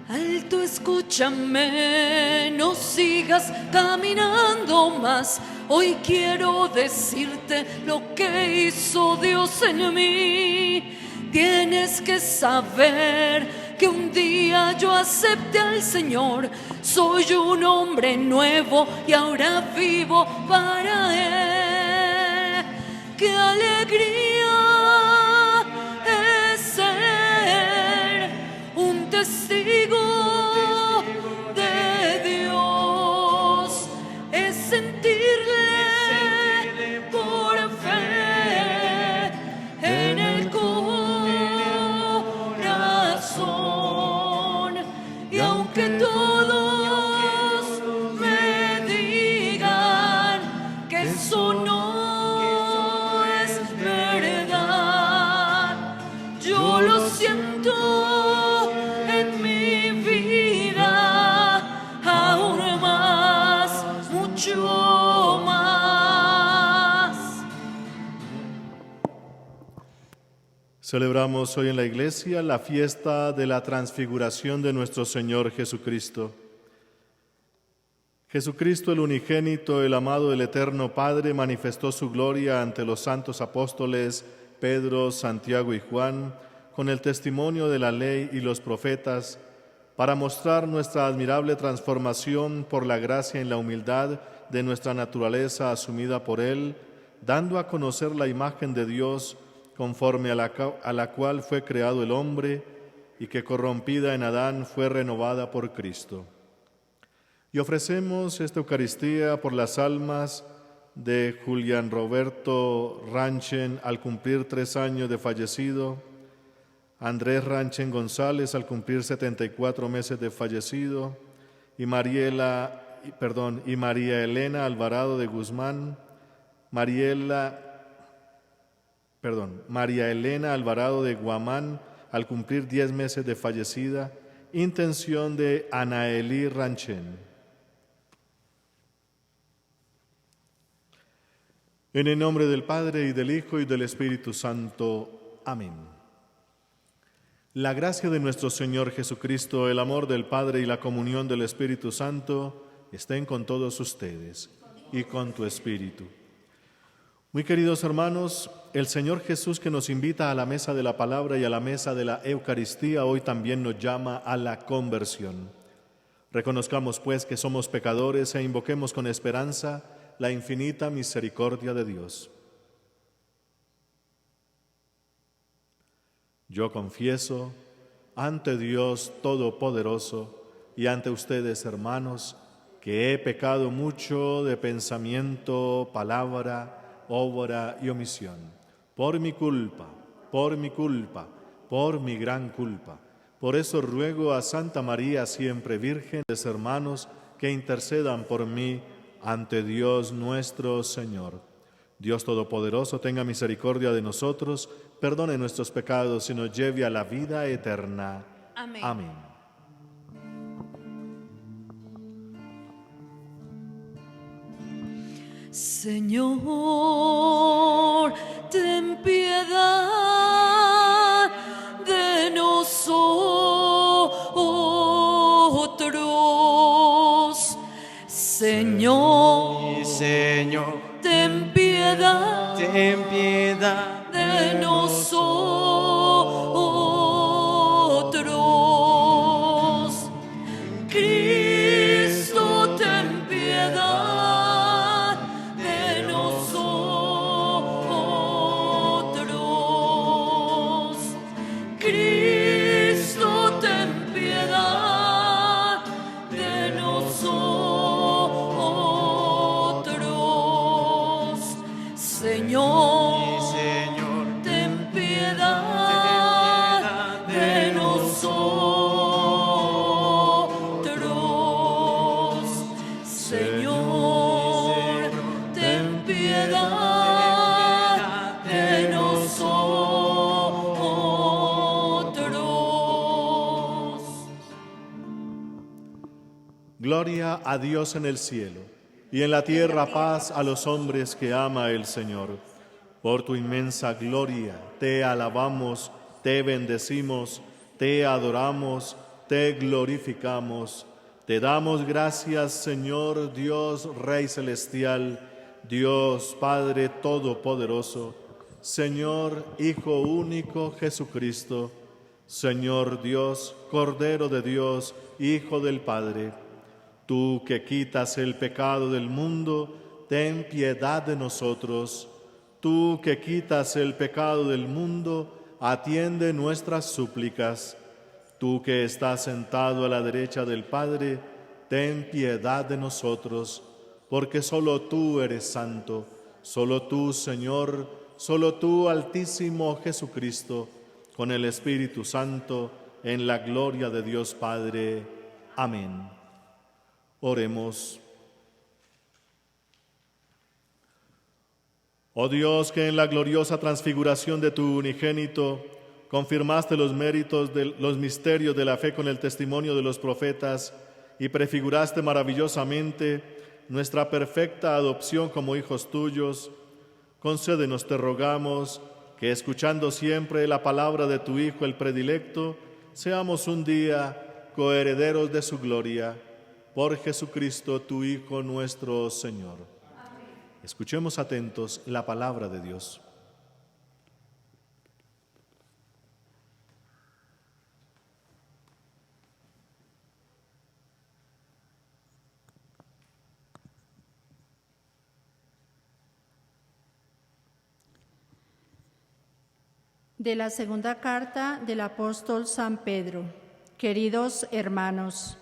Alto, escúchame, no sigas caminando más. Hoy quiero decirte lo que hizo Dios en mí. Tienes que saber que un día yo acepté al Señor. Soy un hombre nuevo y ahora vivo para Él. ¡Qué alegría es ser un testigo de Dios! Es sentirle por fe en el corazón. Y aunque todos me digan que eso no es verdad, yo lo siento en mi vida aún más, mucho más. Celebramos hoy en la iglesia la fiesta de la transfiguración de nuestro Señor Jesucristo. Jesucristo, el unigénito, el amado del Eterno Padre, manifestó su gloria ante los santos apóstoles Pedro, Santiago y Juan, con el testimonio de la ley y los profetas, para mostrar nuestra admirable transformación por la gracia en la humildad de nuestra naturaleza asumida por Él, dando a conocer la imagen de Dios conforme a la cual fue creado el hombre y que corrompida en Adán fue renovada por Cristo. Y ofrecemos esta Eucaristía por las almas de Julián Roberto Ranchen al cumplir 3 años de fallecido, Andrés Ranchen González al cumplir 74 meses de fallecido, y María Elena Alvarado de Guzmán, María Elena Alvarado de Guamán al cumplir 10 meses de fallecida, intención de Anaelí Ranchen. En el nombre del Padre, y del Hijo, y del Espíritu Santo. Amén. La gracia de nuestro Señor Jesucristo, el amor del Padre y la comunión del Espíritu Santo estén con todos ustedes y con tu espíritu. Muy queridos hermanos, el Señor Jesús, que nos invita a la mesa de la palabra y a la mesa de la Eucaristía, hoy también nos llama a la conversión. Reconozcamos pues que somos pecadores e invoquemos con esperanza la infinita misericordia de Dios. Yo confieso ante Dios Todopoderoso y ante ustedes, hermanos, que he pecado mucho de pensamiento, palabra, obra y omisión, por mi culpa, por mi gran culpa. Por eso ruego a Santa María, siempre Virgen, de hermanos, que intercedan por mí ante Dios nuestro Señor. Dios Todopoderoso tenga misericordia de nosotros, perdone nuestros pecados y nos lleve a la vida eterna. Amén. Amén. Señor, ten piedad de nosotros. Señor, ten piedad de nosotros. Cristo, ten piedad de nosotros. Cristo, ten piedad de nosotros. Señor, ten piedad de nosotros. Señor, ten piedad de nosotros. Gloria a Dios en el cielo, y en la tierra paz a los hombres que ama el Señor. Por tu inmensa gloria te alabamos, te bendecimos, te adoramos te glorificamos. Te damos gracias, Señor Dios, Rey Celestial, Dios Padre Todopoderoso, Señor Hijo único Jesucristo, Señor Dios, Cordero de Dios, Hijo del Padre. Tú que quitas el pecado del mundo, ten piedad de nosotros. Tú que quitas el pecado del mundo, atiende nuestras súplicas. Tú que estás sentado a la derecha del Padre, ten piedad de nosotros, porque solo tú eres santo, solo tú, Señor, solo tú, Altísimo Jesucristo, con el Espíritu Santo, en la gloria de Dios Padre. Amén. Oremos. Oh Dios, que en la gloriosa transfiguración de tu unigénito confirmaste los misterios de la fe con el testimonio de los profetas y prefiguraste maravillosamente nuestra perfecta adopción como hijos tuyos, concédenos, te rogamos, que escuchando siempre la palabra de tu Hijo, el predilecto, seamos un día coherederos de su gloria. Por Jesucristo, tu Hijo nuestro Señor. Amén. Escuchemos atentos la palabra de Dios. De la segunda carta del apóstol San Pedro. Queridos hermanos,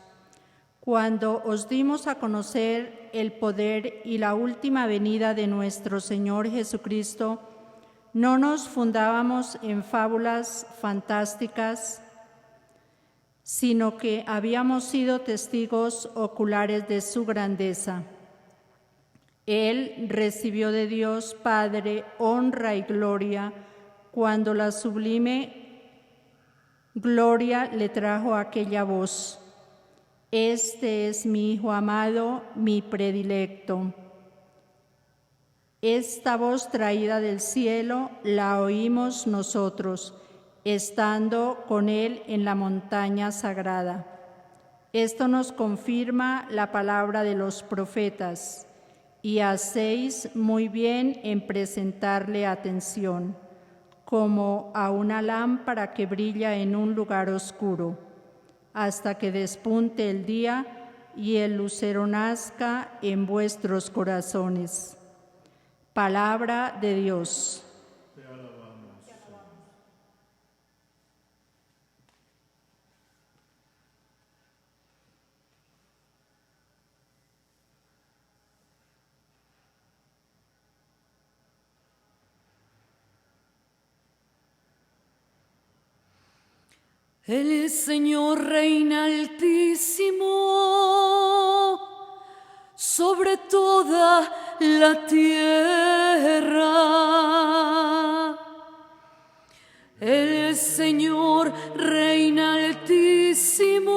cuando os dimos a conocer el poder y la última venida de nuestro Señor Jesucristo, no nos fundábamos en fábulas fantásticas, sino que habíamos sido testigos oculares de su grandeza. Él recibió de Dios Padre honra y gloria cuando la sublime gloria le trajo aquella voz: Este es mi Hijo amado, mi predilecto. Esta voz traída del cielo la oímos nosotros, estando con Él en la montaña sagrada. Esto nos confirma la palabra de los profetas, y hacéis muy bien en presentarle atención, como a una lámpara que brilla en un lugar oscuro, hasta que despunte el día y el lucero nazca en vuestros corazones. Palabra de Dios. Te alabamos. El Señor reina altísimo sobre toda la tierra. El Señor reina altísimo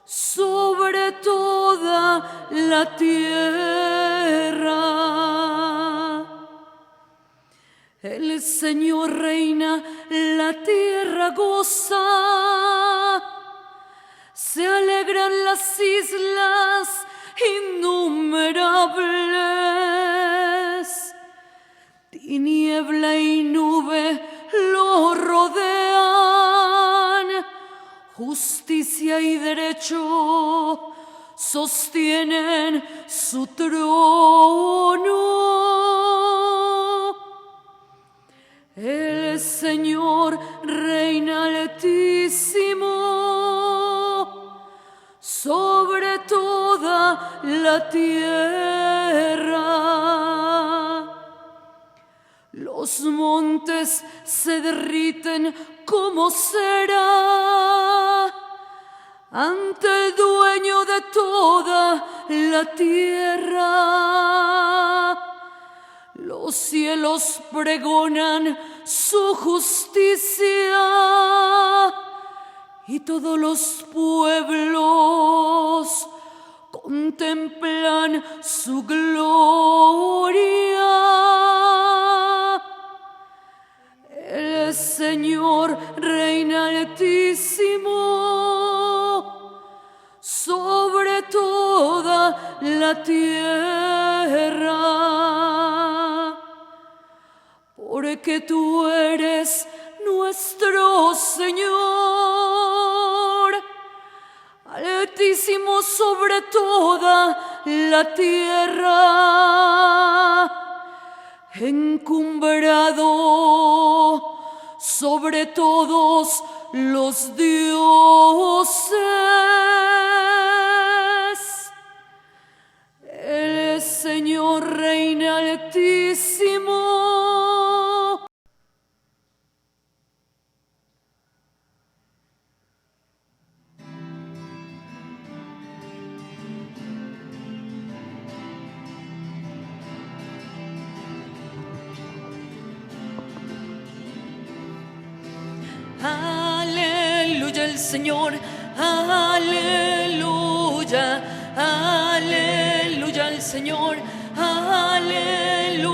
sobre toda la tierra. El Señor reina, la tierra goza, se alegran las islas innumerables. Tiniebla y nube lo rodean, justicia y derecho sostienen su trono. El Señor reina altísimo sobre toda la tierra. Los montes se derriten como cera ante el dueño de toda la tierra. Los cielos pregonan su justicia y todos los pueblos contemplan su gloria. El el Señor reina altísimo sobre toda la tierra, porque tú eres nuestro Señor, altísimo sobre toda la tierra, encumbrado sobre todos los dioses. El Señor reina altísimo. Aleluya el Señor, aleluya, aleluya el Señor, aleluya.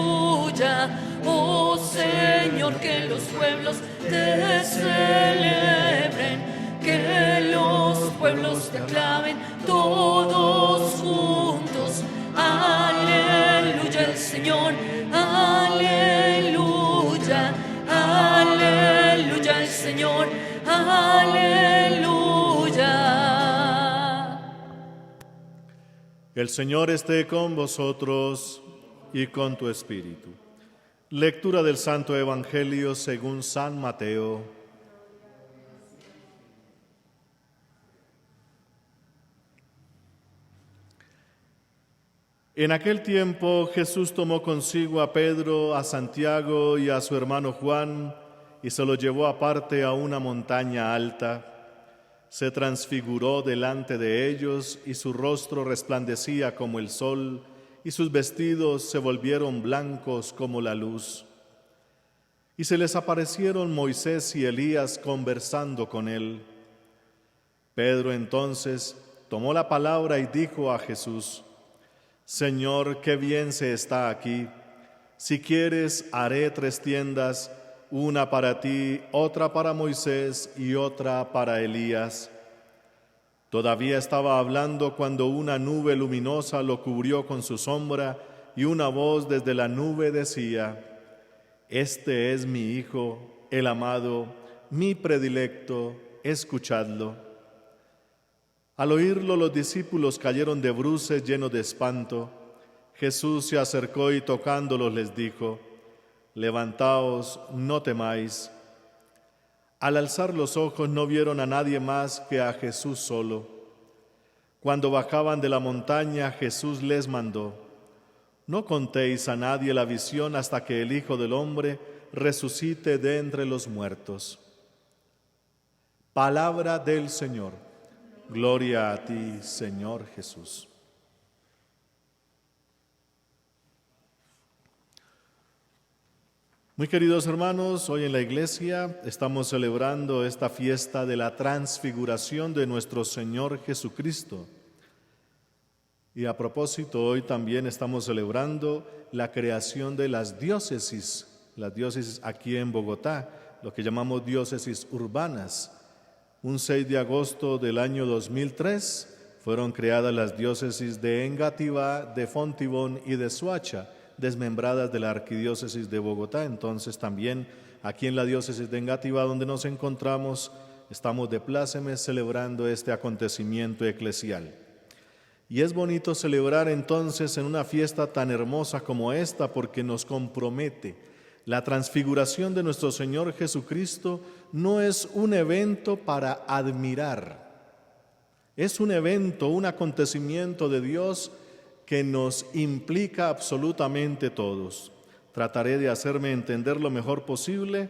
Oh Señor, que los pueblos te celebren, que los pueblos te aclamen todos juntos. Aleluya el Señor, aleluya, aleluya el Señor, aleluya. El Señor esté con vosotros y con tu espíritu. Lectura del Santo Evangelio según San Mateo. En aquel tiempo Jesús tomó consigo a Pedro, a Santiago y a su hermano Juan y se los llevó aparte a una montaña alta. Se transfiguró delante de ellos y su rostro resplandecía como el sol y sus vestidos se volvieron blancos como la luz. Y se les aparecieron Moisés y Elías conversando con él. Pedro entonces tomó la palabra y dijo a Jesús: Señor, qué bien se está aquí. Si quieres, haré 3 tiendas, una para ti, otra para Moisés y otra para Elías. Todavía estaba hablando cuando una nube luminosa lo cubrió con su sombra y una voz desde la nube decía: Este es mi Hijo, el amado, mi predilecto, escuchadlo. Al oírlo, los discípulos cayeron de bruces llenos de espanto. Jesús se acercó y tocándolos les dijo: Levantaos, no temáis. Al alzar los ojos no vieron a nadie más que a Jesús solo. Cuando bajaban de la montaña, Jesús les mandó: No contéis a nadie la visión hasta que el Hijo del Hombre resucite de entre los muertos. Palabra del Señor. Gloria a ti, Señor Jesús. Muy queridos hermanos, hoy en la iglesia estamos celebrando esta fiesta de la transfiguración de nuestro Señor Jesucristo. Y a propósito, hoy también estamos celebrando la creación de las diócesis aquí en Bogotá, lo que llamamos diócesis urbanas. Un 6 de agosto del año 2003 fueron creadas las diócesis de Engativá, de Fontibón y de Soacha, desmembradas de la arquidiócesis de Bogotá. Entonces también aquí en la diócesis de Engativá, donde nos encontramos, estamos de plácemes celebrando este acontecimiento eclesial. Y es bonito celebrar entonces en una fiesta tan hermosa como esta, porque nos compromete. La transfiguración de nuestro Señor Jesucristo no es un evento para admirar, es un evento, un acontecimiento de Dios que nos implica absolutamente todos. Trataré de hacerme entender lo mejor posible,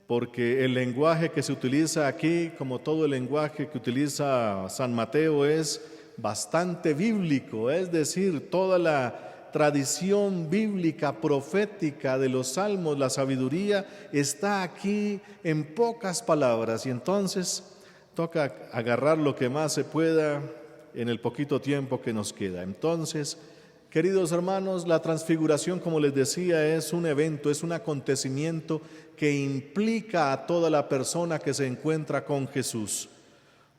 porque el lenguaje que se utiliza aquí, como todo el lenguaje que utiliza San Mateo, es bastante bíblico, es decir, toda la tradición bíblica, profética de los salmos, la sabiduría, está aquí en pocas palabras, y entonces toca agarrar lo que más se pueda en el poquito tiempo que nos queda. Entonces, Queridos hermanos, la transfiguración, como les decía, es un evento, es un acontecimiento que implica a toda la persona que se encuentra con Jesús,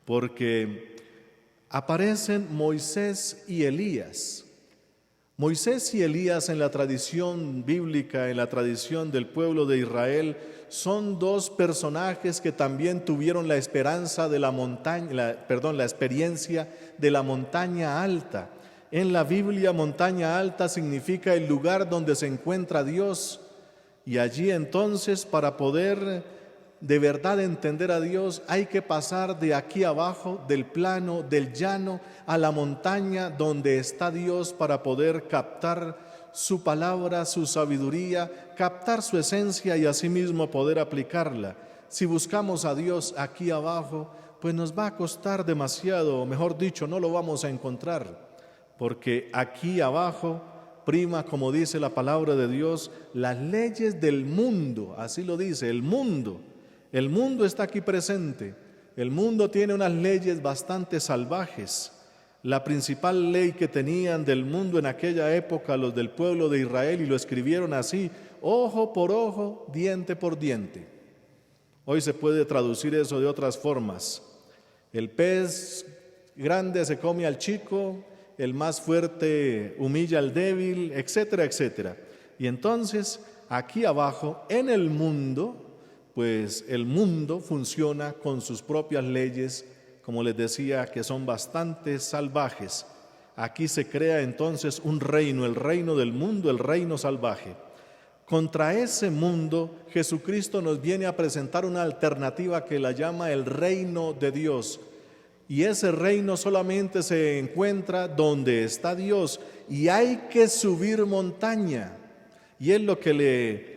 porque aparecen Moisés y Elías. Moisés y Elías en la tradición bíblica, en la tradición del pueblo de Israel, son dos personajes que también tuvieron la esperanza de la experiencia de la montaña alta. En la Biblia, montaña alta significa el lugar donde se encuentra Dios. Y allí entonces, para poder de verdad entender a Dios, hay que pasar de aquí abajo, del plano, del llano, a la montaña donde está Dios para poder captar su palabra, su sabiduría, captar su esencia y asimismo poder aplicarla. Si buscamos a Dios aquí abajo, pues nos va a costar demasiado, o mejor dicho, no lo vamos a encontrar, porque aquí abajo prima, como dice la palabra de Dios, las leyes del mundo, así lo dice, el mundo. El mundo está aquí presente. El mundo tiene unas leyes bastante salvajes. La principal ley que tenían del mundo en aquella época los del pueblo de Israel, y lo escribieron así: ojo por ojo, diente por diente. Hoy se puede traducir eso de otras formas. El pez grande se come al chico, el más fuerte humilla al débil, etcétera, etcétera. Y entonces, aquí abajo, en el mundo, pues el mundo funciona con sus propias leyes, como les decía, que son bastante salvajes. Aquí se crea entonces un reino, el reino del mundo, el reino salvaje. Contra ese mundo, Jesucristo nos viene a presentar una alternativa que la llama el reino de Dios. Y ese reino solamente se encuentra donde está Dios, y hay que subir montaña. Y es lo que le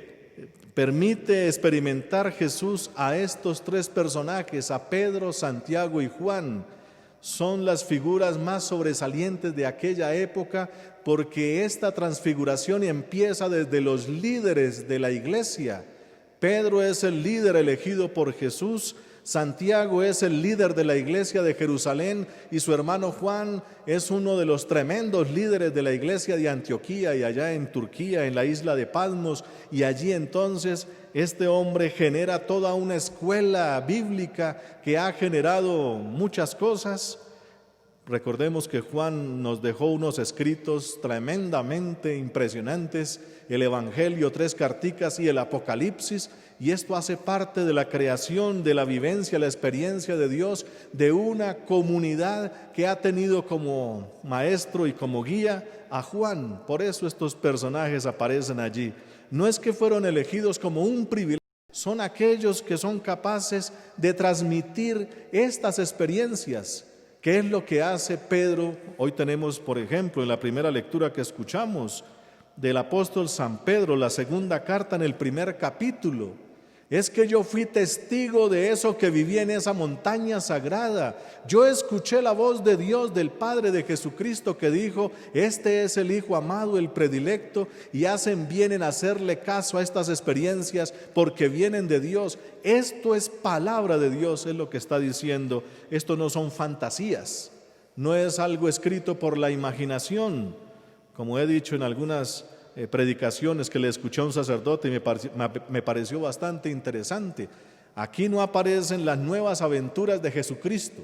permite experimentar Jesús a estos tres personajes, a Pedro, Santiago y Juan. Son las figuras más sobresalientes de aquella época, porque esta transfiguración empieza desde los líderes de la iglesia. Pedro es el líder elegido por Jesús, Santiago es el líder de la iglesia de Jerusalén, y su hermano Juan es uno de los tremendos líderes de la iglesia de Antioquía y allá en Turquía, en la isla de Patmos. Y allí entonces este hombre genera toda una escuela bíblica que ha generado muchas cosas. Recordemos que Juan nos dejó unos escritos tremendamente impresionantes, el Evangelio, 3 carticas y el Apocalipsis, y esto hace parte de la creación, de la vivencia, la experiencia de Dios, de una comunidad que ha tenido como maestro y como guía a Juan. Por eso estos personajes aparecen allí. No es que fueron elegidos como un privilegio, son aquellos que son capaces de transmitir estas experiencias. ¿Qué es lo que hace Pedro? Hoy tenemos, por ejemplo, en la primera lectura que escuchamos del apóstol San Pedro, la segunda carta en el primer capítulo, es que yo fui testigo de eso que viví en esa montaña sagrada. Yo escuché la voz de Dios, del Padre, de Jesucristo, que dijo: este es el Hijo amado, el predilecto, y hacen bien en hacerle caso a estas experiencias porque vienen de Dios. Esto es palabra de Dios, es lo que está diciendo. Esto no son fantasías, no es algo escrito por la imaginación, como he dicho en algunas predicaciones que le escuché a un sacerdote y me pareció bastante interesante. Aquí no aparecen las nuevas aventuras de Jesucristo,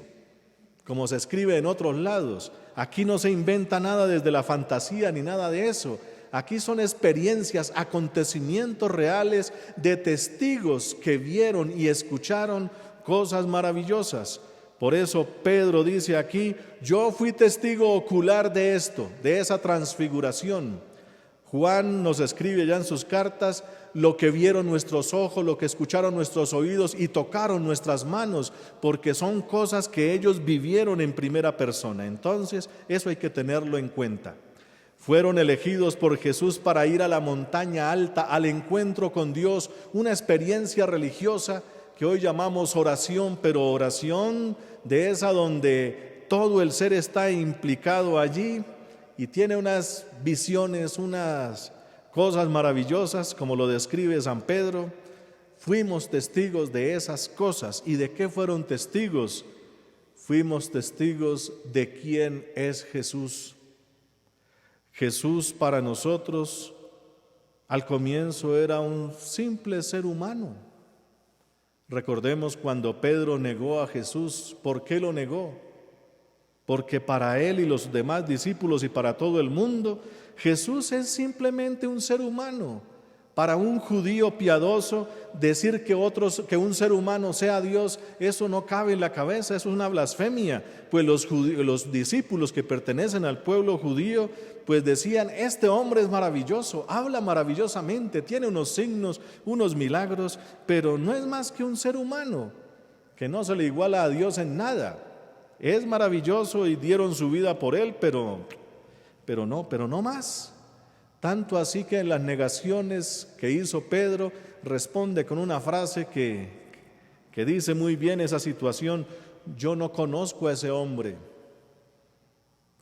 como se escribe en otros lados. Aquí no se inventa nada desde la fantasía ni nada de eso. Aquí son experiencias, acontecimientos reales de testigos que vieron y escucharon cosas maravillosas. Por eso Pedro dice aquí: yo fui testigo ocular de esto, de esa transfiguración. Juan nos escribe ya en sus cartas: lo que vieron nuestros ojos, lo que escucharon nuestros oídos y tocaron nuestras manos, porque son cosas que ellos vivieron en primera persona. Entonces, eso hay que tenerlo en cuenta. Fueron elegidos por Jesús para ir a la montaña alta, al encuentro con Dios, una experiencia religiosa que hoy llamamos oración, pero oración de esa donde todo el ser está implicado allí y tiene unas visiones, unas cosas maravillosas, como lo describe San Pedro. Fuimos testigos de esas cosas. ¿Y de qué fueron testigos? Fuimos testigos de quién es Jesús. Jesús para nosotros al comienzo era un simple ser humano. Recordemos cuando Pedro negó a Jesús. ¿Por qué lo negó? Porque para él y los demás discípulos y para todo el mundo, Jesús es simplemente un ser humano. Para un judío piadoso, decir que un ser humano sea Dios, eso no cabe en la cabeza, eso es una blasfemia. Pues los discípulos que pertenecen al pueblo judío, pues decían, este hombre es maravilloso, habla maravillosamente, tiene unos signos, unos milagros, pero no es más que un ser humano, que no se le iguala a Dios en nada. Es maravilloso y dieron su vida por él, pero no más. Tanto así que en las negaciones que hizo Pedro, responde con una frase que dice muy bien esa situación: yo no conozco a ese hombre.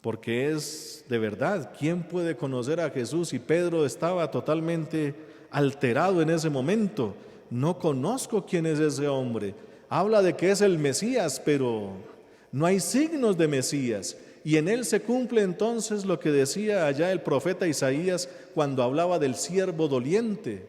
Porque es de verdad, ¿quién puede conocer a Jesús? Y Pedro estaba totalmente alterado en ese momento. No conozco quién es ese hombre. Habla de que es el Mesías, pero no hay signos de Mesías. Y en él se cumple entonces lo que decía allá el profeta Isaías cuando hablaba del siervo doliente.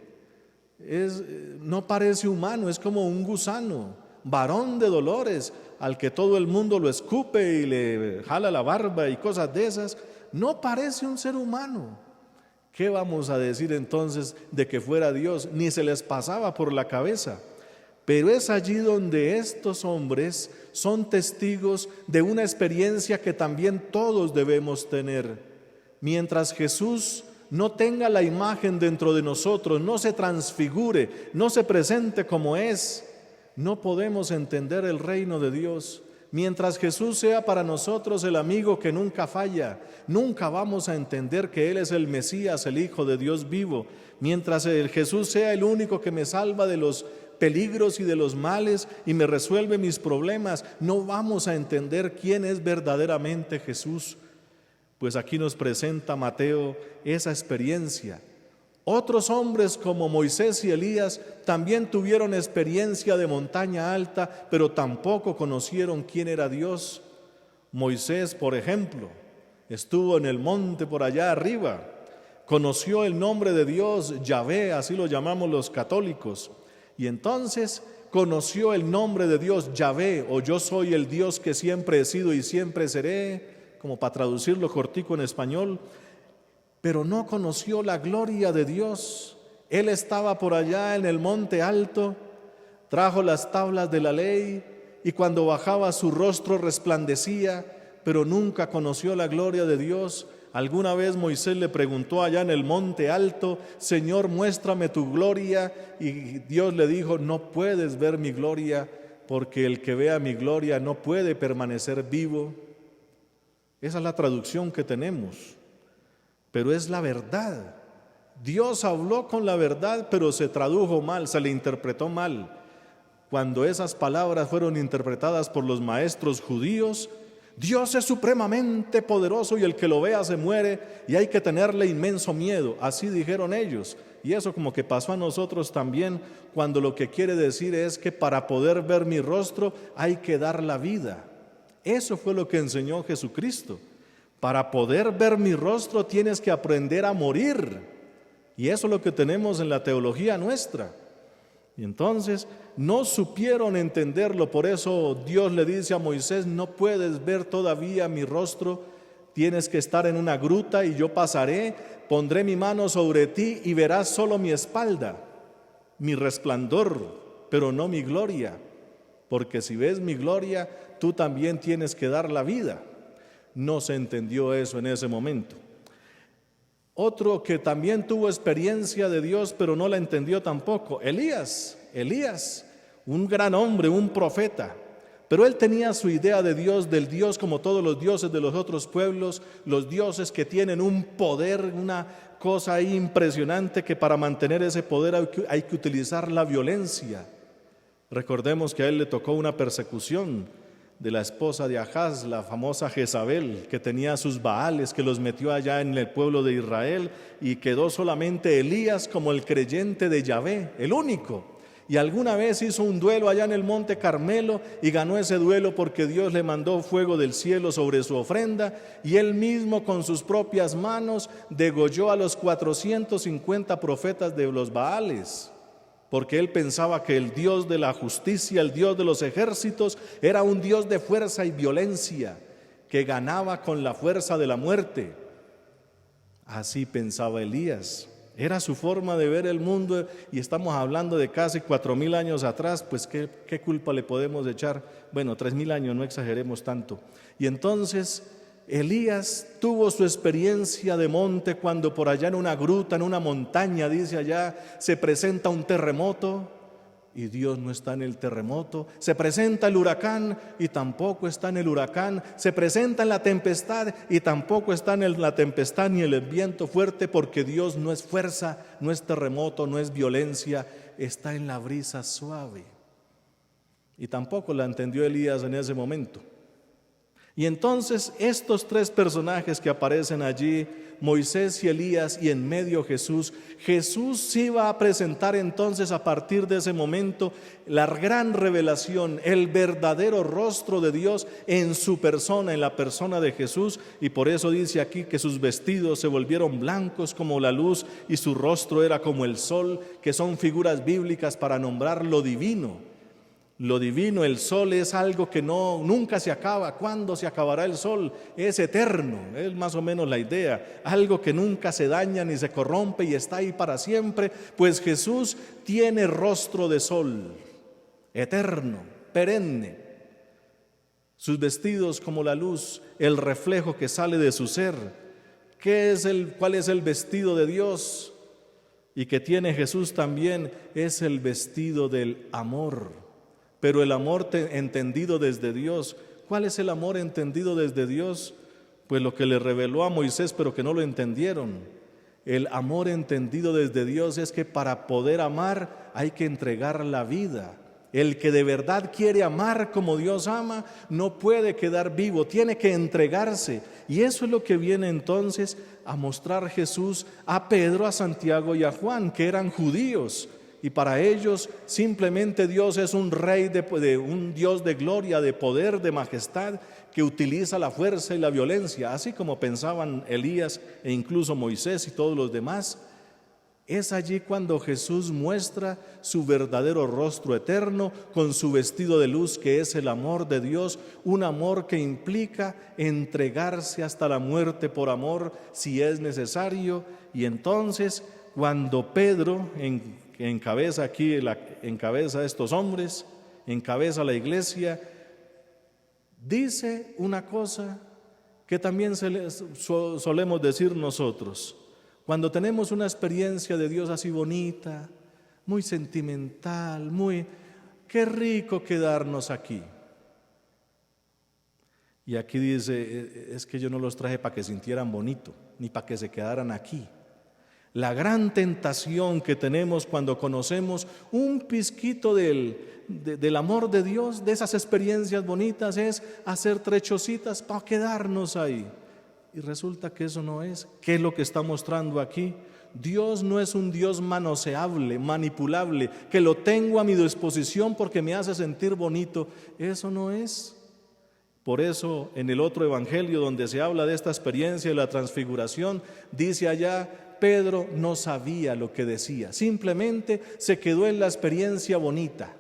No parece humano, es como un gusano, varón de dolores, al que todo el mundo lo escupe y le jala la barba y cosas de esas. No parece un ser humano. ¿Qué vamos a decir entonces de que fuera Dios? Ni se les pasaba por la cabeza. Pero es allí donde estos hombres son testigos de una experiencia que también todos debemos tener. Mientras Jesús no tenga la imagen dentro de nosotros, no se transfigure, no se presente como es, no podemos entender el reino de Dios. Mientras Jesús sea para nosotros el amigo que nunca falla, nunca vamos a entender que Él es el Mesías, el Hijo de Dios vivo. Mientras Jesús sea el único que me salva de los peligros y de los males y me resuelve mis problemas, no vamos a entender quién es verdaderamente Jesús. Pues aquí nos presenta Mateo esa experiencia. Otros hombres como Moisés y Elías también tuvieron experiencia de montaña alta, pero tampoco conocieron quién era Dios. Moisés, por ejemplo, estuvo en el monte por allá arriba, conoció el nombre de Dios, Yahvé, así lo llamamos los católicos, y entonces conoció el nombre de Dios, Yahvé, o yo soy el Dios que siempre he sido y siempre seré, como para traducirlo cortico en español, pero no conoció la gloria de Dios. Él estaba por allá en el monte alto, trajo las tablas de la ley y cuando bajaba su rostro resplandecía, pero nunca conoció la gloria de Dios. Alguna vez Moisés le preguntó allá en el monte alto, Señor, muéstrame tu gloria, y Dios le dijo, no puedes ver mi gloria, porque el que vea mi gloria no puede permanecer vivo. Esa es la traducción que tenemos, pero es la verdad. Dios habló con la verdad, pero se tradujo mal, se le interpretó mal. Cuando esas palabras fueron interpretadas por los maestros judíos, Dios es supremamente poderoso y el que lo vea se muere y hay que tenerle inmenso miedo. Así dijeron ellos. Y eso como que pasó a nosotros también, cuando lo que quiere decir es que para poder ver mi rostro hay que dar la vida. Eso fue lo que enseñó Jesucristo. Para poder ver mi rostro tienes que aprender a morir. Y eso es lo que tenemos en la teología nuestra. Y entonces no supieron entenderlo, por eso Dios le dice a Moisés, no puedes ver todavía mi rostro, tienes que estar en una gruta y yo pasaré, pondré mi mano sobre ti y verás solo mi espalda, mi resplandor, pero no mi gloria, porque si ves mi gloria, tú también tienes que dar la vida. No se entendió eso en ese momento. Otro que también tuvo experiencia de Dios, pero no la entendió tampoco, Elías, un gran hombre, un profeta. Pero él tenía su idea de Dios, del Dios como todos los dioses de los otros pueblos, los dioses que tienen un poder, una cosa ahí impresionante que para mantener ese poder hay que utilizar la violencia. Recordemos que a él le tocó una persecución de la esposa de Ahaz, la famosa Jezabel, que tenía sus baales, que los metió allá en el pueblo de Israel, y quedó solamente Elías como el creyente de Yahvé, el único. Y alguna vez hizo un duelo allá en el Monte Carmelo y ganó ese duelo porque Dios le mandó fuego del cielo sobre su ofrenda y él mismo con sus propias manos degolló a los 450 profetas de los Baales, porque él pensaba que el Dios de la justicia, el Dios de los ejércitos, era un Dios de fuerza y violencia, que ganaba con la fuerza de la muerte. Así pensaba Elías. Era su forma de ver el mundo, y estamos hablando de casi 4.000 años atrás, pues ¿qué culpa le podemos echar? Bueno, 3.000 años, no exageremos tanto. Y entonces Elías tuvo su experiencia de monte cuando por allá en una gruta, en una montaña, dice allá, se presenta un terremoto y Dios no está en el terremoto. Se presenta el huracán y tampoco está en el huracán. Se presenta la tempestad y tampoco está en la tempestad ni el viento fuerte, porque Dios no es fuerza, no es terremoto, no es violencia, está en la brisa suave. Y tampoco la entendió Elías en ese momento. Y entonces estos tres personajes que aparecen allí, Moisés y Elías y en medio Jesús se iba a presentar entonces a partir de ese momento la gran revelación, el verdadero rostro de Dios en su persona, en la persona de Jesús. Y por eso dice aquí que sus vestidos se volvieron blancos como la luz y su rostro era como el sol, que son figuras bíblicas para nombrar lo divino. Lo divino, el sol es algo que nunca se acaba. ¿Cuándo se acabará el sol? Es eterno, es más o menos la idea. Algo que nunca se daña ni se corrompe y está ahí para siempre. Pues Jesús tiene rostro de sol, eterno, perenne. Sus vestidos como la luz, el reflejo que sale de su ser. ¿Cuál es el vestido de Dios? Y que tiene Jesús también es el vestido del amor. Pero el amor entendido desde Dios. ¿Cuál es el amor entendido desde Dios? Pues lo que le reveló a Moisés, pero que no lo entendieron. El amor entendido desde Dios es que para poder amar hay que entregar la vida. El que de verdad quiere amar como Dios ama, no puede quedar vivo, tiene que entregarse. Y eso es lo que viene entonces a mostrar Jesús a Pedro, a Santiago y a Juan, que eran judíos. Y para ellos simplemente Dios es un rey, un Dios de gloria, de poder, de majestad, que utiliza la fuerza y la violencia, así como pensaban Elías e incluso Moisés y todos los demás. Es allí cuando Jesús muestra su verdadero rostro eterno con su vestido de luz, que es el amor de Dios, un amor que implica entregarse hasta la muerte por amor si es necesario. Y entonces cuando Pedro encabeza a estos hombres, encabeza la iglesia, dice una cosa que también solemos decir nosotros. Cuando tenemos una experiencia de Dios así bonita, muy sentimental, qué rico quedarnos aquí. Y aquí dice, es que yo no los traje para que sintieran bonito, ni para que se quedaran aquí. La gran tentación que tenemos cuando conocemos un pizquito del amor de Dios, de esas experiencias bonitas, es hacer trechositas para quedarnos ahí. Y resulta que eso no es. ¿Qué es lo que está mostrando aquí? Dios no es un Dios manoseable, manipulable, que lo tengo a mi disposición porque me hace sentir bonito. Eso no es. Por eso en el otro evangelio donde se habla de esta experiencia de la transfiguración, dice allá, Pedro no sabía lo que decía, simplemente se quedó en la experiencia bonita.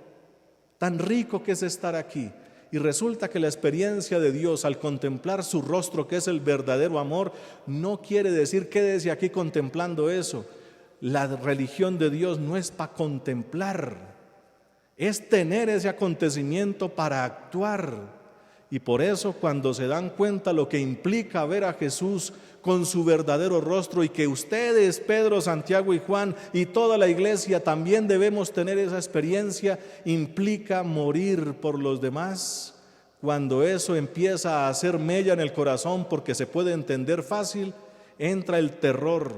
Tan rico que es estar aquí. Y resulta que la experiencia de Dios al contemplar su rostro, que es el verdadero amor, no quiere decir quédese aquí contemplando eso. La religión de Dios no es para contemplar, es tener ese acontecimiento para actuar. Y por eso cuando se dan cuenta lo que implica ver a Jesús con su verdadero rostro, y que ustedes, Pedro, Santiago y Juan y toda la iglesia también debemos tener esa experiencia, implica morir por los demás. Cuando eso empieza a hacer mella en el corazón porque se puede entender fácil, entra el terror.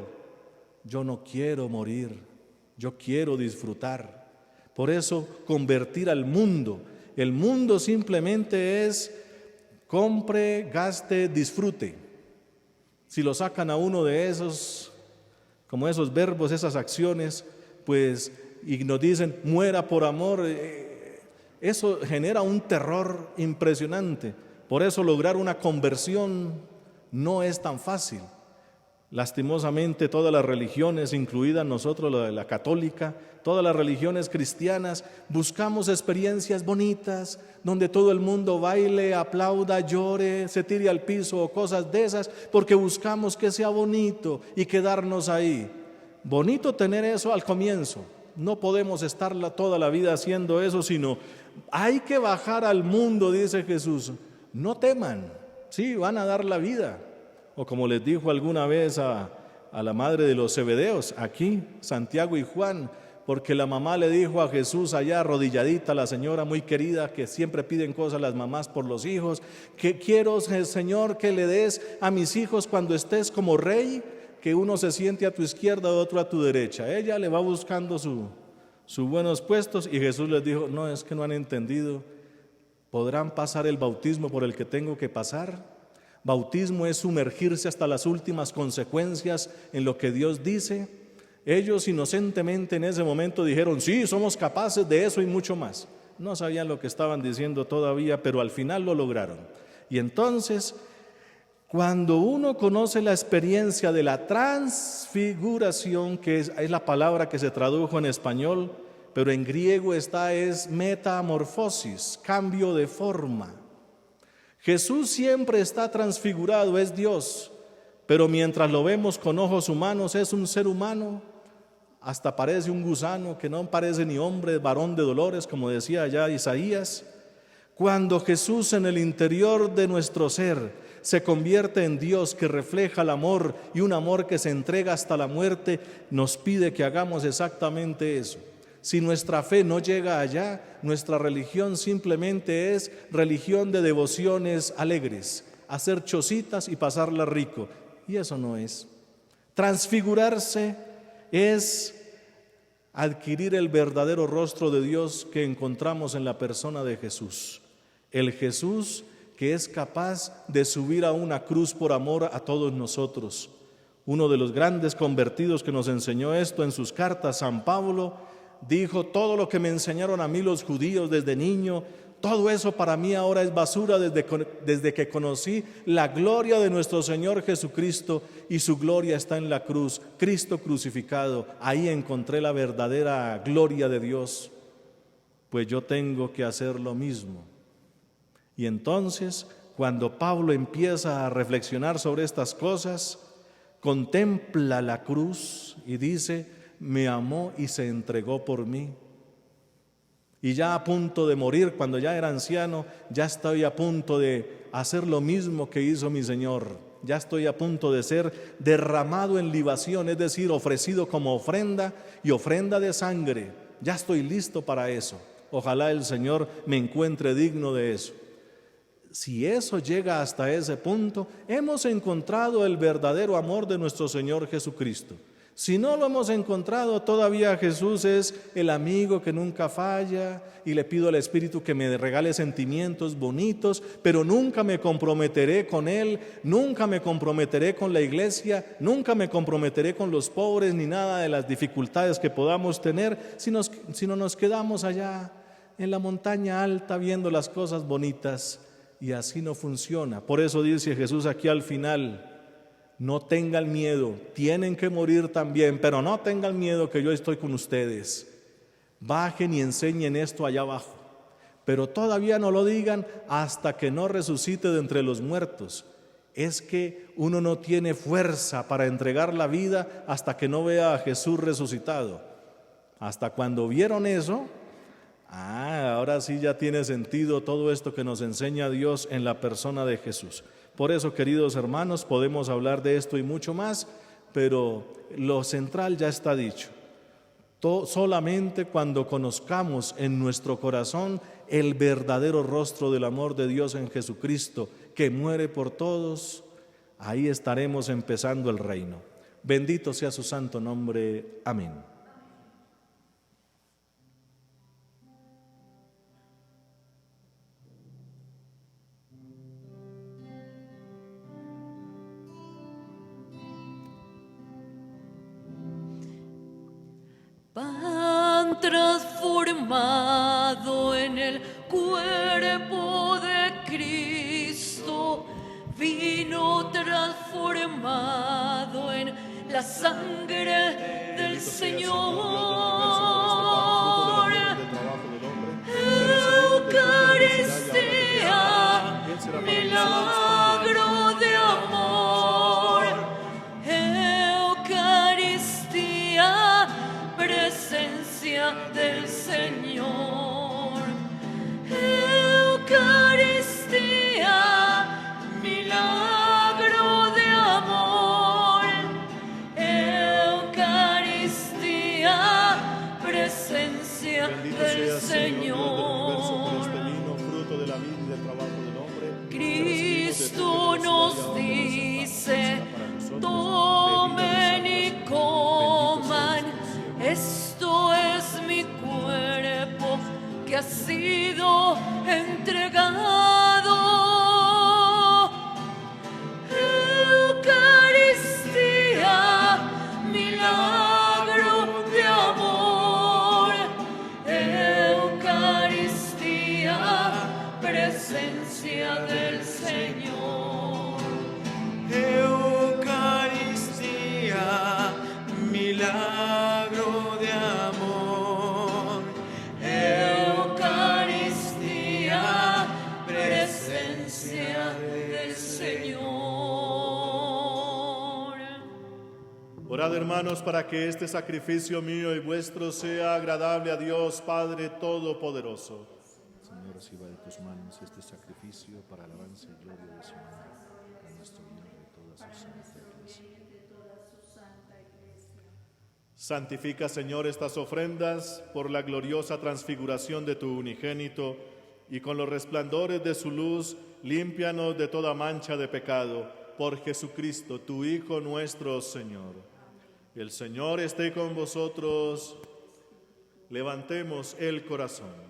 Yo no quiero morir, yo quiero disfrutar. Por eso convertir al mundo. El mundo simplemente es compre, gaste, disfrute. Si lo sacan a uno de esos, como esos verbos, esas acciones, pues y nos dicen, muera por amor. Eso genera un terror impresionante. Por eso lograr una conversión no es tan fácil. Lastimosamente todas las religiones, incluida nosotros la católica, todas las religiones cristianas, buscamos experiencias bonitas, donde todo el mundo baile, aplauda, llore, se tire al piso o cosas de esas, porque buscamos que sea bonito y quedarnos ahí. Bonito tener eso al comienzo, no podemos estar toda la vida haciendo eso, sino hay que bajar al mundo, dice Jesús. No teman, sí, van a dar la vida. O como les dijo alguna vez a la madre de los Zebedeos, aquí, Santiago y Juan, porque la mamá le dijo a Jesús allá arrodilladita, la señora muy querida, que siempre piden cosas las mamás por los hijos, que quiero, Señor, que le des a mis hijos cuando estés como rey, que uno se siente a tu izquierda, otro a tu derecha. Ella le va buscando sus buenos puestos y Jesús les dijo, no, es que no han entendido, ¿podrán pasar el bautismo por el que tengo que pasar? Bautismo es sumergirse hasta las últimas consecuencias en lo que Dios dice. Ellos inocentemente en ese momento dijeron, sí, somos capaces de eso y mucho más. No sabían lo que estaban diciendo todavía, pero al final lo lograron. Y entonces, cuando uno conoce la experiencia de la transfiguración, que es la palabra que se tradujo en español, pero en griego es metamorfosis, cambio de forma. Jesús siempre está transfigurado, es Dios, pero mientras lo vemos con ojos humanos es un ser humano, hasta parece un gusano que no parece ni hombre, varón de dolores, como decía ya Isaías. Cuando Jesús en el interior de nuestro ser se convierte en Dios que refleja el amor y un amor que se entrega hasta la muerte, nos pide que hagamos exactamente eso. Si nuestra fe no llega allá, nuestra religión simplemente es religión de devociones alegres, hacer chocitas y pasarla rico. Y eso no es. Transfigurarse es adquirir el verdadero rostro de Dios que encontramos en la persona de Jesús. El Jesús que es capaz de subir a una cruz por amor a todos nosotros. Uno de los grandes convertidos que nos enseñó esto en sus cartas, San Pablo, dijo, todo lo que me enseñaron a mí los judíos desde niño, todo eso para mí ahora es basura desde que conocí la gloria de nuestro Señor Jesucristo y su gloria está en la cruz, Cristo crucificado. Ahí encontré la verdadera gloria de Dios. Pues yo tengo que hacer lo mismo. Y entonces, cuando Pablo empieza a reflexionar sobre estas cosas, contempla la cruz y dice, me amó y se entregó por mí. Y ya a punto de morir, cuando ya era anciano, ya estoy a punto de hacer lo mismo que hizo mi Señor. Ya estoy a punto de ser derramado en libación, es decir, ofrecido como ofrenda y ofrenda de sangre. Ya estoy listo para eso. Ojalá el Señor me encuentre digno de eso. Si eso llega hasta ese punto, hemos encontrado el verdadero amor de nuestro Señor Jesucristo. Si no lo hemos encontrado, todavía Jesús es el amigo que nunca falla y le pido al Espíritu que me regale sentimientos bonitos, pero nunca me comprometeré con Él, nunca me comprometeré con la iglesia, nunca me comprometeré con los pobres ni nada de las dificultades que podamos tener, sino nos quedamos allá en la montaña alta viendo las cosas bonitas y así no funciona. Por eso dice Jesús aquí al final, no tengan miedo, tienen que morir también, pero no tengan miedo que yo estoy con ustedes. Bajen y enseñen esto allá abajo, pero todavía no lo digan hasta que no resucite de entre los muertos. Es que uno no tiene fuerza para entregar la vida hasta que no vea a Jesús resucitado. Hasta cuando vieron eso, ahora sí ya tiene sentido todo esto que nos enseña Dios en la persona de Jesús. Por eso, queridos hermanos, podemos hablar de esto y mucho más, pero lo central ya está dicho. Solamente cuando conozcamos en nuestro corazón el verdadero rostro del amor de Dios en Jesucristo, que muere por todos, ahí estaremos empezando el reino. Bendito sea su santo nombre. Amén. Pan transformado en el cuerpo de Cristo, vino transformado en la sangre del Señor. Eucaristía, milagro de amor. Eucaristía, presencia del Señor. Eucaristía, milagro de amor. Eucaristía, presencia del Señor. Cristo nos dice: tomen y coman, esto es mi cuerpo que ha sido entregado. Eucaristía, milagro de amor. Eucaristía, presencia del Señor. Eucaristía, milagro de amor. Eucaristía, presencia del Señor. Orad, hermanos, para que este sacrificio mío y vuestro sea agradable a Dios Padre Todopoderoso. Señor, reciba de tus manos este sacrificio para alabanza y gloria de su nombre, para nuestro bien y de toda su santa iglesia. Santifica, Señor, estas ofrendas por la gloriosa transfiguración de tu unigénito, y con los resplandores de su luz, límpianos de toda mancha de pecado, por Jesucristo, tu Hijo nuestro Señor. El Señor esté con vosotros. Levantemos el corazón.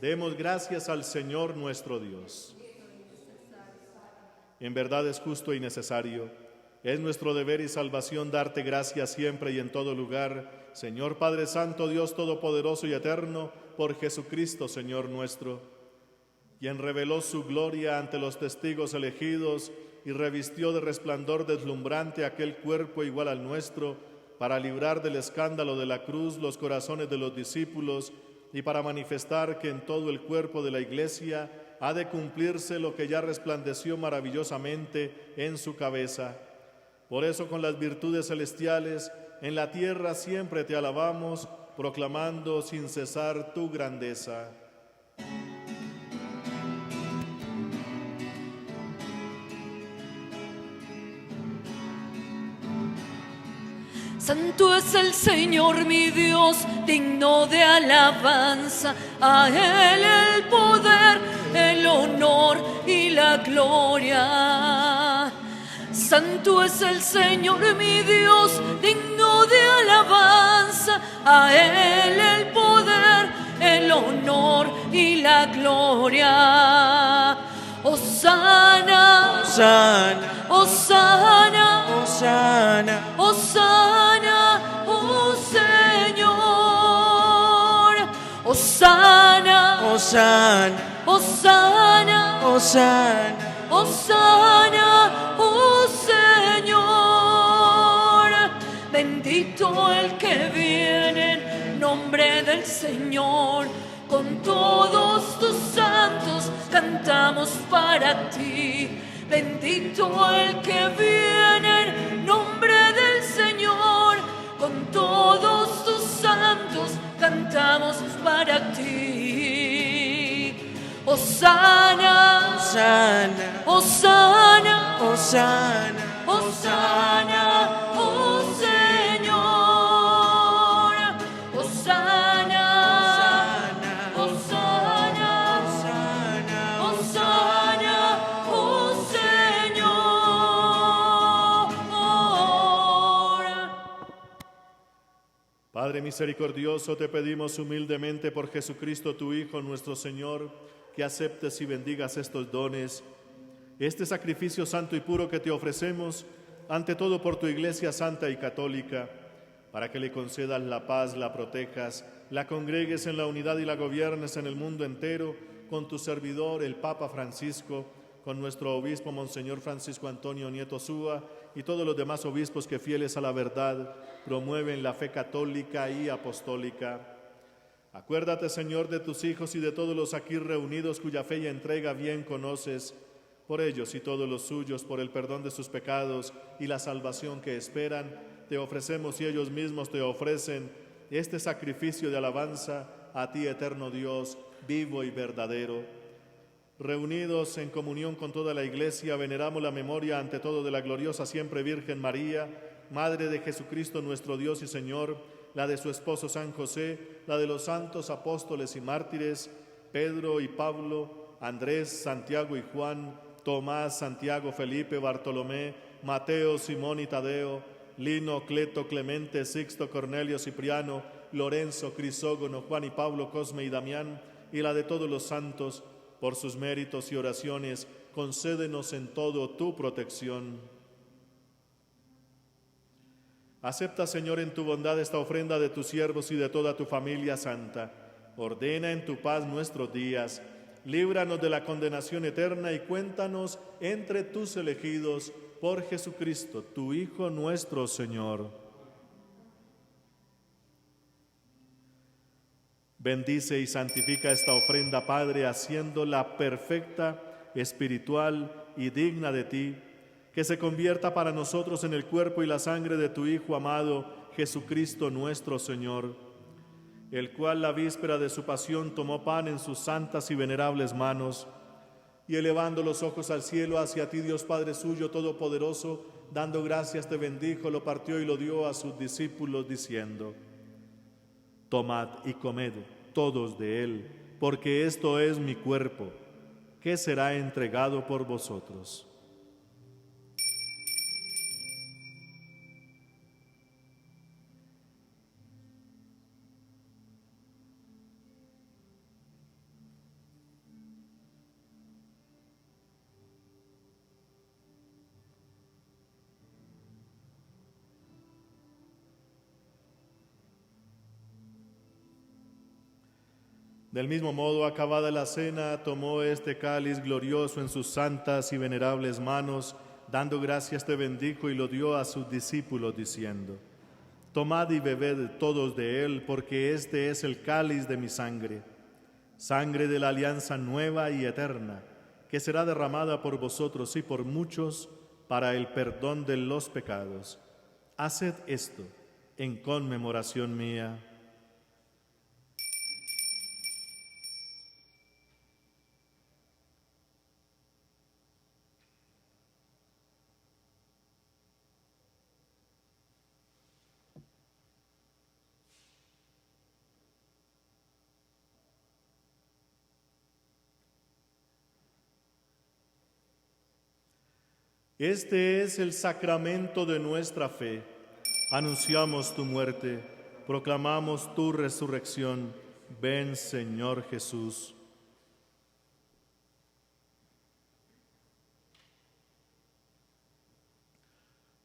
Demos gracias al Señor nuestro Dios. En verdad es justo y necesario. Es nuestro deber y salvación darte gracias siempre y en todo lugar, Señor Padre Santo, Dios Todopoderoso y Eterno, por Jesucristo, Señor nuestro, quien reveló su gloria ante los testigos elegidos y revistió de resplandor deslumbrante aquel cuerpo igual al nuestro, para librar del escándalo de la cruz los corazones de los discípulos y para manifestar que en todo el cuerpo de la Iglesia ha de cumplirse lo que ya resplandeció maravillosamente en su cabeza. Por eso, con las virtudes celestiales, en la tierra siempre te alabamos, proclamando sin cesar tu grandeza. Santo es el Señor mi Dios, digno de alabanza. A Él el poder, el honor y la gloria. Santo es el Señor mi Dios, digno de alabanza. A Él el poder, el honor y la gloria. Hosana, Hosana, Hosana, Hosana, Hosana, oh Señor. Hosana, Hosana, Hosana, Hosana, Hosana, oh Señor. Bendito el que viene en nombre del Señor. Con todos tus santos cantamos para ti. Bendito el que viene en nombre del Señor. Con todos tus santos cantamos para ti. Hosana, Hosana, Hosana, Hosana, Hosana, oh Señor. Hosana, Hosana, Hosana, oh Señor. Padre misericordioso, te pedimos humildemente por Jesucristo, tu Hijo, nuestro Señor, que aceptes y bendigas estos dones, este sacrificio santo y puro que te ofrecemos, ante todo por tu Iglesia santa y católica, para que le concedas la paz, la protejas, la congregues en la unidad y la gobiernes en el mundo entero, con tu servidor, el Papa Francisco, con nuestro obispo Monseñor Francisco Antonio Nieto Súa y todos los demás obispos que fieles a la verdad promueven la fe católica y apostólica. Acuérdate, Señor, de tus hijos y de todos los aquí reunidos cuya fe y entrega bien conoces. Por ellos y todos los suyos, por el perdón de sus pecados y la salvación que esperan, te ofrecemos y ellos mismos te ofrecen este sacrificio de alabanza a ti, eterno Dios, vivo y verdadero. Reunidos en comunión con toda la Iglesia, veneramos la memoria ante todo de la gloriosa siempre Virgen María, Madre de Jesucristo nuestro Dios y Señor, la de su esposo San José, la de los santos apóstoles y mártires, Pedro y Pablo, Andrés, Santiago y Juan, Tomás, Santiago, Felipe, Bartolomé, Mateo, Simón y Tadeo, Lino, Cleto, Clemente, Sixto, Cornelio, Cipriano, Lorenzo, Crisógono, Juan y Pablo, Cosme y Damián, y la de todos los santos. Por sus méritos y oraciones, concédenos en todo tu protección. Acepta, Señor, en tu bondad esta ofrenda de tus siervos y de toda tu familia santa. Ordena en tu paz nuestros días. Líbranos de la condenación eterna y cuéntanos entre tus elegidos por Jesucristo, tu Hijo nuestro Señor. Bendice y santifica esta ofrenda, Padre, haciéndola perfecta, espiritual y digna de ti, que se convierta para nosotros en el cuerpo y la sangre de tu Hijo amado, Jesucristo nuestro Señor, el cual la víspera de su pasión tomó pan en sus santas y venerables manos, y elevando los ojos al cielo hacia ti, Dios Padre suyo todopoderoso, dando gracias te bendijo, lo partió y lo dio a sus discípulos, diciendo: Tomad y comed todos de él, porque esto es mi cuerpo, que será entregado por vosotros. Del mismo modo, acabada la cena, tomó este cáliz glorioso en sus santas y venerables manos, dando gracias te bendijo y lo dio a sus discípulos, diciendo: Tomad y bebed todos de él, porque este es el cáliz de mi sangre, sangre de la alianza nueva y eterna, que será derramada por vosotros y por muchos para el perdón de los pecados. Haced esto en conmemoración mía. Este es el sacramento de nuestra fe. Anunciamos tu muerte, proclamamos tu resurrección. Ven, Señor Jesús.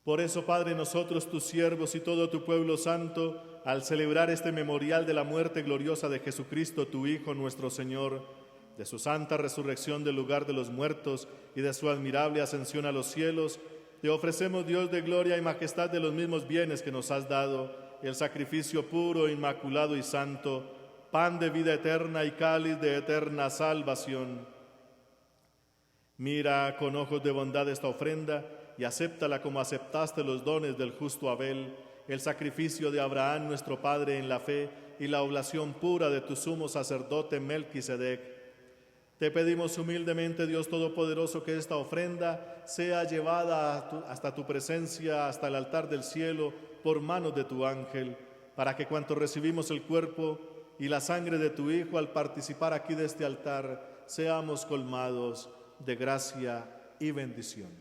Por eso, Padre, nosotros, tus siervos y todo tu pueblo santo, al celebrar este memorial de la muerte gloriosa de Jesucristo, tu Hijo, nuestro Señor, de su santa resurrección del lugar de los muertos y de su admirable ascensión a los cielos, te ofrecemos, Dios de gloria y majestad, de los mismos bienes que nos has dado, el sacrificio puro, inmaculado y santo, pan de vida eterna y cáliz de eterna salvación. Mira con ojos de bondad esta ofrenda y acéptala como aceptaste los dones del justo Abel, el sacrificio de Abraham nuestro Padre en la fe y la oblación pura de tu sumo sacerdote Melquisedec. Te pedimos humildemente, Dios Todopoderoso, que esta ofrenda sea llevada hasta tu presencia, hasta el altar del cielo, por manos de tu ángel, para que cuanto recibimos el cuerpo y la sangre de tu Hijo al participar aquí de este altar, seamos colmados de gracia y bendición.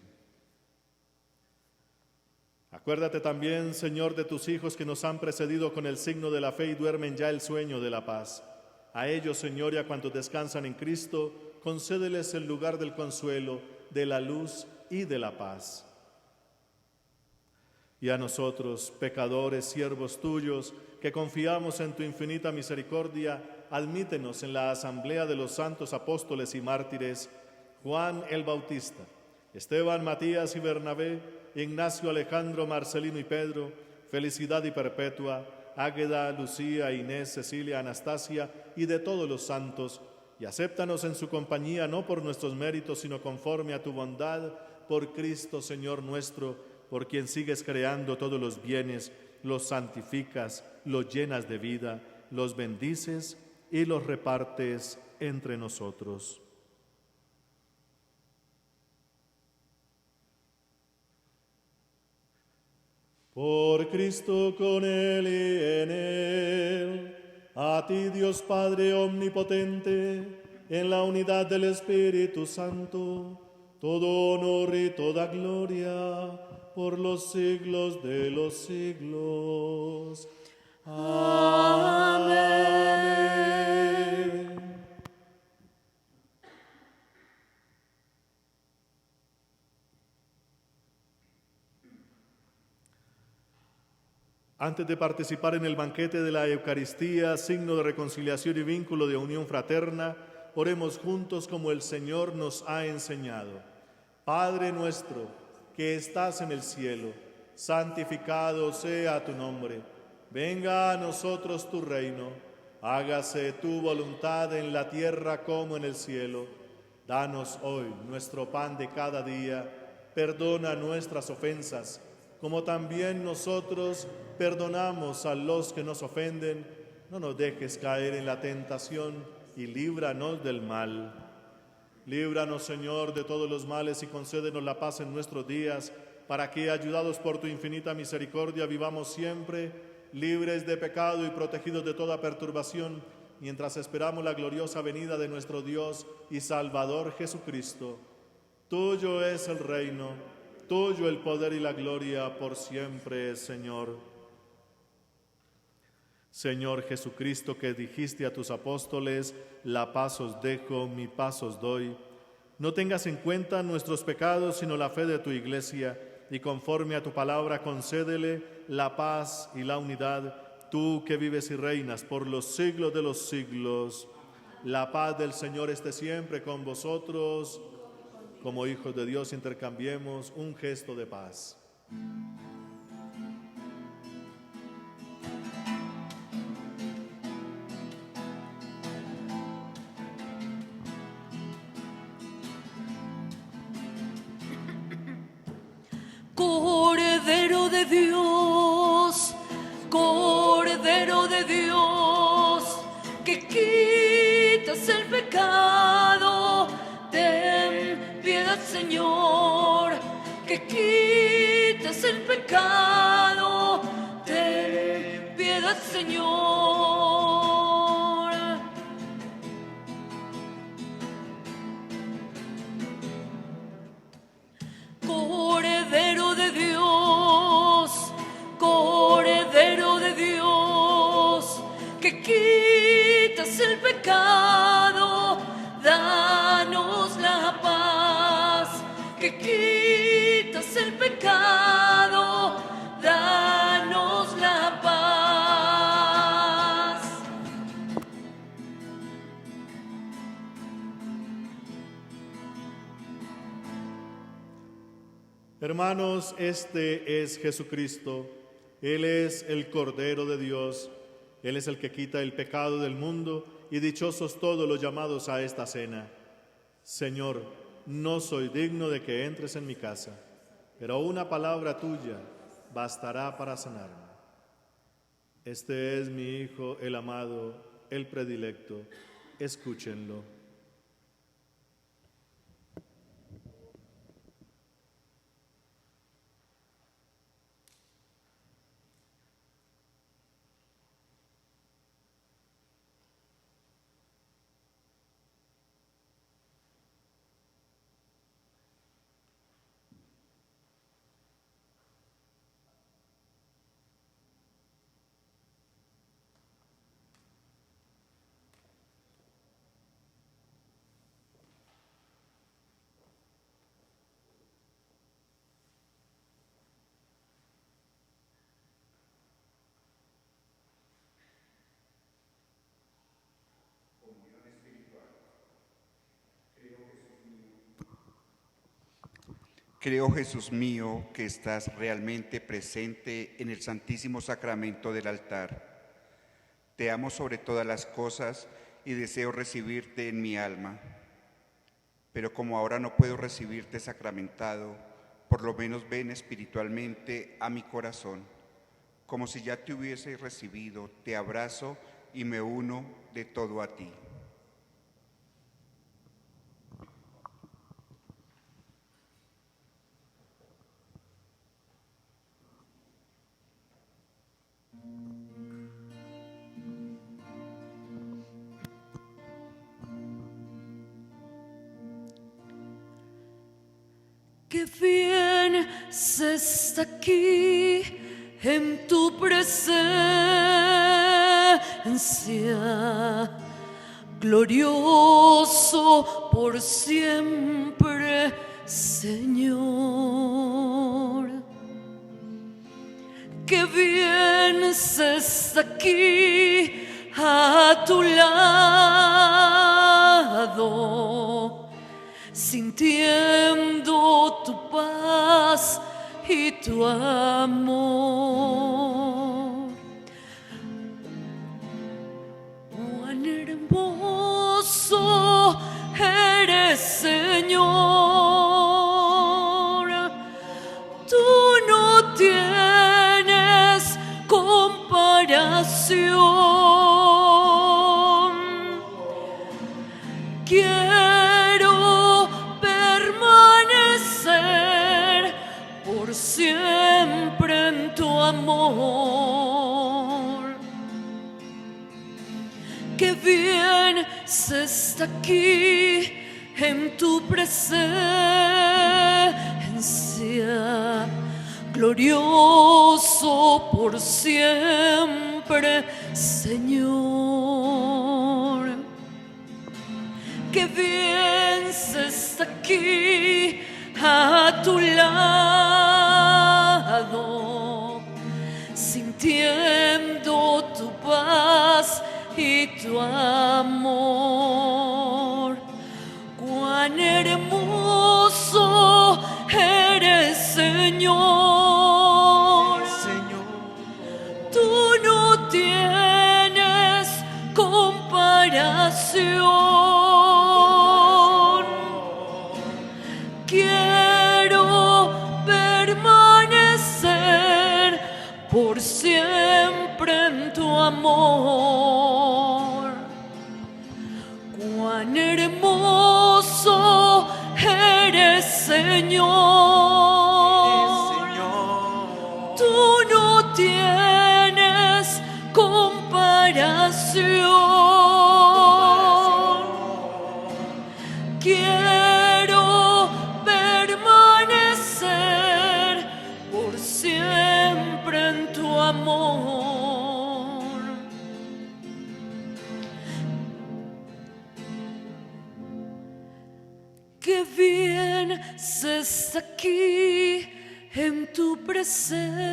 Acuérdate también, Señor, de tus hijos que nos han precedido con el signo de la fe y duermen ya el sueño de la paz. A ellos, Señor, y a cuantos descansan en Cristo, concédeles el lugar del consuelo, de la luz y de la paz. Y a nosotros, pecadores, siervos tuyos, que confiamos en tu infinita misericordia, admítenos en la asamblea de los santos apóstoles y mártires, Juan el Bautista, Esteban, Matías y Bernabé, Ignacio, Alejandro, Marcelino y Pedro, Felicidad y Perpetua, Águeda, Lucía, Inés, Cecilia, Anastasia y de todos los santos, y acéptanos en su compañía no por nuestros méritos, sino conforme a tu bondad, por Cristo Señor nuestro, por quien sigues creando todos los bienes, los santificas, los llenas de vida, los bendices y los repartes entre nosotros. Por Cristo, con Él y en Él, a ti Dios Padre omnipotente, en la unidad del Espíritu Santo, todo honor y toda gloria, por los siglos de los siglos. Amén. Antes de participar en el banquete de la Eucaristía, signo de reconciliación y vínculo de unión fraterna, oremos juntos como el Señor nos ha enseñado. Padre nuestro, que estás en el cielo, santificado sea tu nombre. Venga a nosotros tu reino. Hágase tu voluntad en la tierra como en el cielo. Danos hoy nuestro pan de cada día. Perdona nuestras ofensas, como también nosotros perdonamos a los que nos ofenden. No nos dejes caer en la tentación y líbranos del mal. Líbranos, Señor, de todos los males y concédenos la paz en nuestros días, para que, ayudados por tu infinita misericordia, vivamos siempre libres de pecado y protegidos de toda perturbación, mientras esperamos la gloriosa venida de nuestro Dios y Salvador Jesucristo. Tuyo es el reino, tuyo el poder y la gloria por siempre, Señor. Señor Jesucristo, que dijiste a tus apóstoles, la paz os dejo, mi paz os doy. No tengas en cuenta nuestros pecados, sino la fe de tu Iglesia, y conforme a tu palabra concédele la paz y la unidad, tú que vives y reinas por los siglos de los siglos. La paz del Señor esté siempre con vosotros. Como hijos de Dios intercambiemos un gesto de paz. Cordero de Dios, Cordero de Dios, que quitas el pecado, ten piedad, Señor, que quitas el pecado, ten piedad, Señor. Cordero de Dios, Cordero de Dios, que quitas el pecado, danos la paz, que quitas el pecado, danos la paz. Hermanos, este es Jesucristo. Él es el Cordero de Dios. Él es el que quita el pecado del mundo, y dichosos todos los llamados a esta cena. Señor, no soy digno de que entres en mi casa, pero una palabra tuya bastará para sanarme. Este es mi Hijo, el amado, el predilecto. Escúchenlo. Creo, Jesús mío, que estás realmente presente en el Santísimo Sacramento del altar. Te amo sobre todas las cosas y deseo recibirte en mi alma. Pero como ahora no puedo recibirte sacramentado, por lo menos ven espiritualmente a mi corazón. Como si ya te hubiese recibido, te abrazo y me uno de todo a ti. Qué bien se está aquí en tu presencia, glorioso por siempre, Señor. Qué bien se está aquí a tu lado, sintiendo tu paz y tu amor. Cuán hermoso eres, Señor. Tú no tienes comparación. Quiero permanecer por siempre en tu amor. Qué bien se está aquí en tu presencia, glorioso por siempre, Señor. Qué bien se está aquí a tu lado, sintiendo tu paz y tu amor. Cuán hermoso eres, Señor. Tú no tienes comparación. Quiero permanecer por siempre en tu amor. Cuán hermoso eres, Señor. Tú no tienes comparación. Quiero permanecer por siempre en tu amor. Qué bien se está aquí en tu presencia.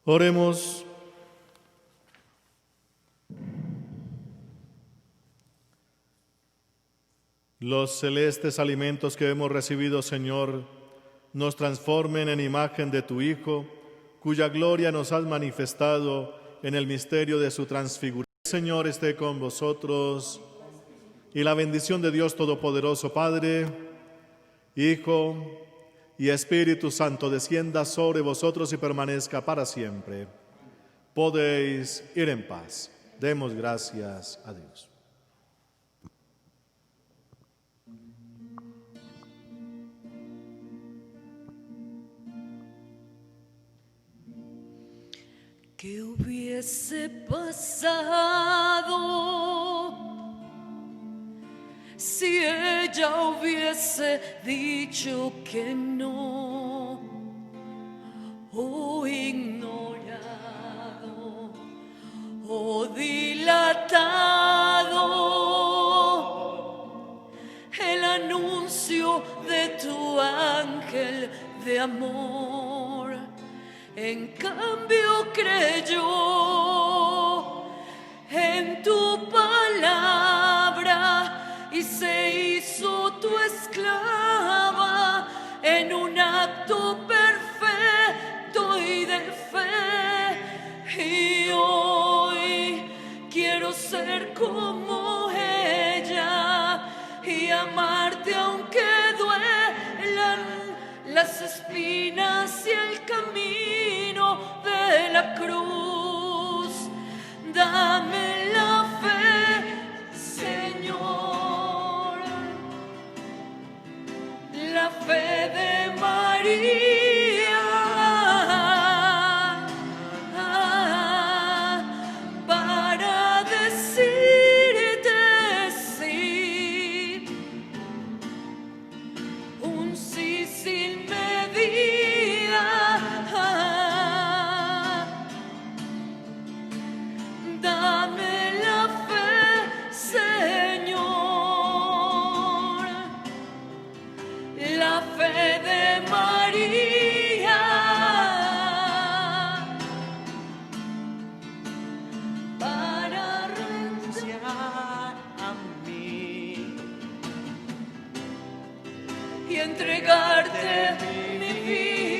Oremos. Los celestes alimentos que hemos recibido, Señor, nos transformen en imagen de tu Hijo, cuya gloria nos has manifestado en el misterio de su transfiguración. Señor, esté con vosotros, y la bendición de Dios Todopoderoso, Padre, Hijo y Espíritu Santo, descienda sobre vosotros y permanezca para siempre. Podéis ir en paz. Demos gracias a Dios. ¿Qué hubiese pasado si ella hubiese dicho que no o ignorado adelantado el anuncio de tu ángel de amor. En cambio creyó en tu palabra y se hizo tu esclava en un acto perfecto y de fe. Y hoy quiero ser como ella y amarte aunque duelan las espinas y el camino de la cruz. Dame la fe, Señor, la fe de María, para decirte sí, un sí sin medida. Dame la fe, Señor, la fe de María, para renunciar a mí y entregarte mi vida.